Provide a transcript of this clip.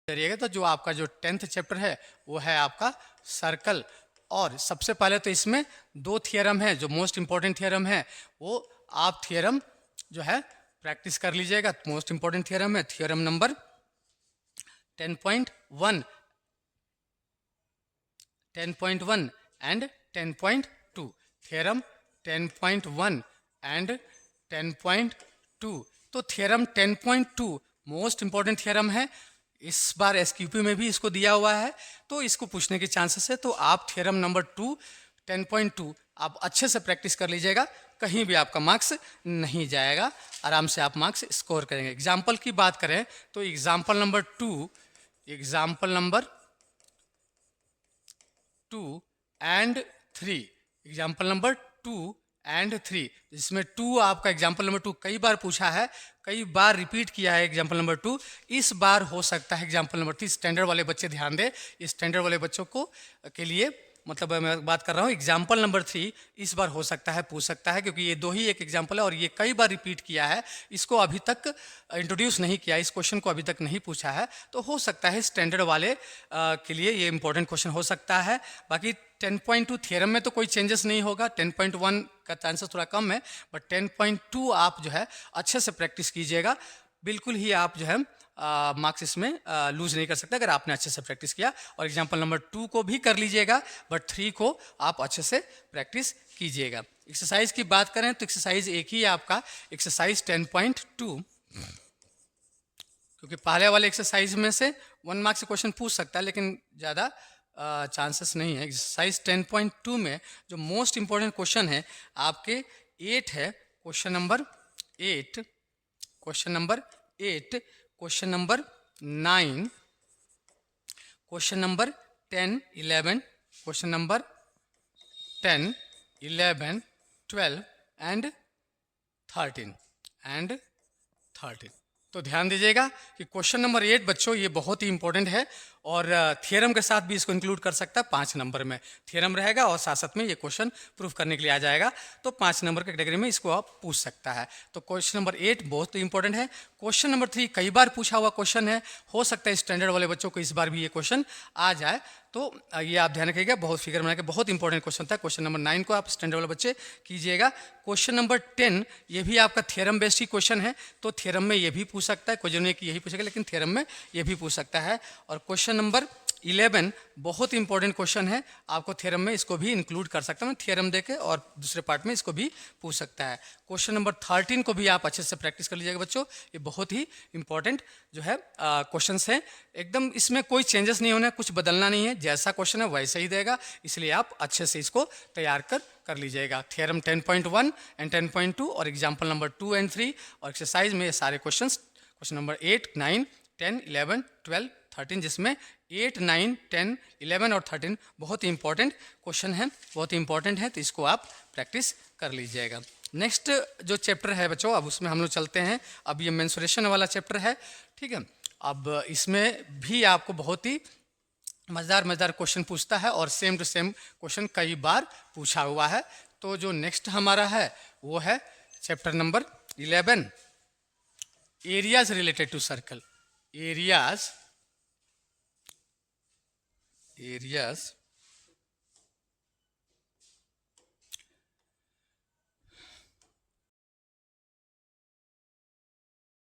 करिएगा। तो जो आपका जो 10th चैप्टर है वो है आपका सर्कल। और सबसे पहले तो इसमें दो थियरम है जो मोस्ट इंपॉर्टेंट थियरम है, वो आप थियरम जो है प्रैक्टिस कर लीजिएगा। मोस्ट इंपॉर्टेंट थियरम है theorem number 10.1, 10.1 and 10.2। Theorem 10.1 and 10.2। तो थियरम 10.2 मोस्ट इंपॉर्टेंट थियरम है। इस बार एसक्यूपी में भी इसको दिया हुआ है, तो इसको पूछने के चांसेस है। तो आप थियरम नंबर 2 10.2 आप अच्छे से प्रैक्टिस कर लीजिएगा, कहीं भी आपका मार्क्स नहीं जाएगा, आराम से आप मार्क्स स्कोर करेंगे। एग्जाम्पल की बात करें तो example number 2 and 3, example number 2 and 3, जिसमें 2 आपका एग्जाम्पल नंबर 2 कई बार पूछा है, कई बार रिपीट किया है एग्जाम्पल नंबर 2। इस बार हो सकता है एग्जाम्पल नंबर 3। स्टैंडर्ड वाले बच्चे ध्यान दें, स्टैंडर्ड वाले बच्चों को के लिए मतलब मैं बात कर रहा हूँ। एग्जाम्पल नंबर 3 इस बार हो सकता है पूछ सकता है, क्योंकि ये दो ही एक एग्जाम्पल है और ये कई बार रिपीट किया है, इसको अभी तक इंट्रोड्यूस नहीं किया, इस क्वेश्चन को अभी तक नहीं पूछा है। तो हो सकता है स्टैंडर्ड वाले के लिए ये इंपॉर्टेंट क्वेश्चन हो सकता है। बाकी 10.2 थियरम में तो कोई चेंजेस नहीं होगा, 10.1 का चांसेस थोड़ा कम है, बट 10.2 आप जो है अच्छे से प्रैक्टिस कीजिएगा। बिल्कुल ही आप जो है मार्क्स इसमें लूज नहीं कर सकते अगर आपने अच्छे से प्रैक्टिस किया। और एग्जाम्पल नंबर 2 को भी कर लीजिएगा, बट 3 को आप अच्छे से प्रैक्टिस कीजिएगा। एक्सरसाइज की बात करें तो एक्सरसाइज एक ही है आपका, एक्सरसाइज 10.2, क्योंकि पहले वाले एक्सरसाइज में से 1 मार्क्स से क्वेश्चन पूछ सकता है, लेकिन ज़्यादा चांसेस नहीं है। एक्सरसाइज 10.2 में जो मोस्ट इंपॉर्टेंट क्वेश्चन है आपके 8 है, question number 8, question number 8, question number 9, question number 10, 11, question number 10, 11, 12 and 13। तो ध्यान दीजिएगा कि क्वेश्चन नंबर 8 बच्चों ये बहुत ही इंपॉर्टेंट है, और थियरम के साथ भी इसको इंक्लूड कर सकता है। 5 नंबर में थियरम रहेगा और साथ साथ में ये क्वेश्चन प्रूफ करने के लिए आ जाएगा, तो 5 नंबर के कैटेगरी में इसको आप पूछ सकता है। तो क्वेश्चन नंबर 8 बहुत ही इंपॉर्टेंट है। क्वेश्चन नंबर 3 कई बार पूछा हुआ क्वेश्चन है, हो सकता है स्टैंडर्ड वाले बच्चों को इस बार भी ये क्वेश्चन आ जाए, तो ये आप ध्यान रखिएगा, बहुत फिगर बना के बहुत इंपॉर्टेंट क्वेश्चन था। क्वेश्चन नंबर 9 को आप स्टैंडर्ड वाले बच्चे कीजिएगा। क्वेश्चन नंबर 10 ये भी आपका थियरम बेस्ड ही क्वेश्चन है, तो थियरम में ये भी पूछ सकता है, कोई जरूरी कि यही पूछेगा, लेकिन थियरम में ये भी पूछ सकता है। और क्वेश्चन नंबर 11 बहुत इंपॉर्टेंट क्वेश्चन है, आपको थियरम में इसको भी इंक्लूड कर सकता हूँ थियरम देके, और दूसरे पार्ट में इसको भी पूछ सकता है। क्वेश्चन नंबर 13 को भी आप अच्छे से प्रैक्टिस कर लीजिएगा बच्चों, ये बहुत ही इंपॉर्टेंट जो है क्वेश्चंस हैं, एकदम इसमें कोई चेंजेस नहीं होना है, कुछ बदलना नहीं है, जैसा क्वेश्चन है वैसे ही देगा, इसलिए आप अच्छे से इसको तैयार कर लीजिएगा। थियरम 10.1 एंड 10.2 और एग्जाम्पल नंबर 2 एंड 3 और एक्सरसाइज में ये सारे क्वेश्चन नंबर 8, 9, 10, 11, 12, 13, जिसमें 8, 9, 10, 11 और 13 बहुत ही इंपॉर्टेंट क्वेश्चन है, बहुत ही इंपॉर्टेंट है, तो इसको आप प्रैक्टिस कर लीजिएगा। नेक्स्ट जो चैप्टर है बच्चों, अब उसमें हम लोग चलते हैं। अब ये मेंसुरेशन वाला चैप्टर है, ठीक है। अब इसमें भी आपको बहुत ही मज़ेदार क्वेश्चन पूछता है, और सेम टू सेम क्वेश्चन कई बार पूछा हुआ है। तो जो नेक्स्ट हमारा है वो है chapter number 11, areas related to circle. Areas